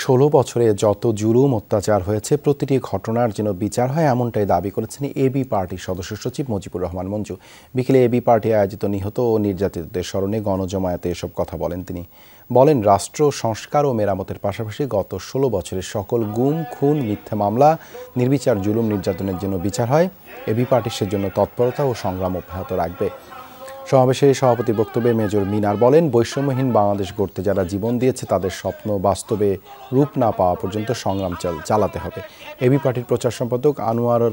16 বছরে যত জুলুম অত্যাচার হয়েছে প্রতিটি ঘটনার যেন বিচার হয়, এমনটাই দাবি করেছেন এবি পার্টির সদস্য সচিব মুজিবুর রহমান মঞ্জু। বিকেলে এবি পার্টি আয়োজিত নিহত ও নির্যাতিতদের স্মরণে গণজমায়েতে এসব কথা বলেন তিনি। বলেন, রাষ্ট্র সংস্কার ও মেরামতের পাশাপাশি গত 16 বছরের সকল গুম, খুন, মিথ্যা মামলা, নির্বিচার জুলুম নির্যাতনের জন্য বিচার হয়। এবি পার্টি সেজন্য তৎপরতা ও সংগ্রাম অব্যাহত রাখবে। সমাবেশে সভাপতির বক্তব্যে মেজর মিনার বলেন, বৈষম্যহীন বাংলাদেশ গড়তে যারা জীবন দিয়েছে তাদের স্বপ্ন বাস্তবে রূপ না পাওয়া পর্যন্ত সংগ্রাম চালাতে হবে। এবি পার্টির প্রচার সম্পাদক আনোয়ার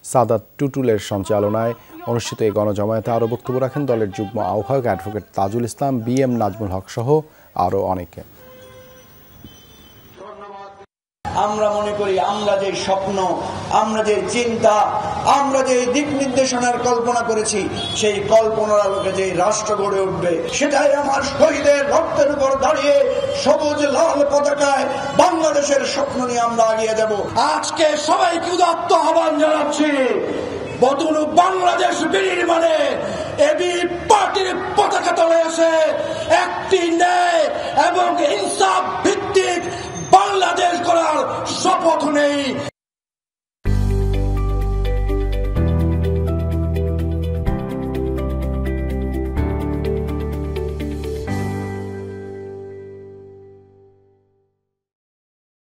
সাদাত টুটুলের সঞ্চালনায় অনুষ্ঠিত এই গণজমায়েতে আরও বক্তব্য রাখেন দলের যুগ্ম আহ্বায়ক অ্যাডভোকেট তাজুল ইসলাম, বিএম নাজমুল হক সহ আরও অনেকে। আমরা মনে করি আমরা যে স্বপ্ন, আমরা যে চিন্তা, আমরা যে দিক নির্দেশনার কল্পনা করেছি, সেই কল্পনার আলোকে যে রাষ্ট্র গড়ে উঠবে, সেটাই আমার শহীদের রক্তের উপর দাঁড়িয়ে সবুজ লাল পতাকায় বাংলাদেশের স্বপ্ন নিয়ে আমরা এগিয়ে যাব। আজকে সবাইকে উদাত্ত আহ্বান জানাচ্ছি, বদল বাংলাদেশ বিনির্মাণে এবি পার্টির পতাকা তলে এসে একটি ন্যায় এবং ইনসাফ ভিত্তিক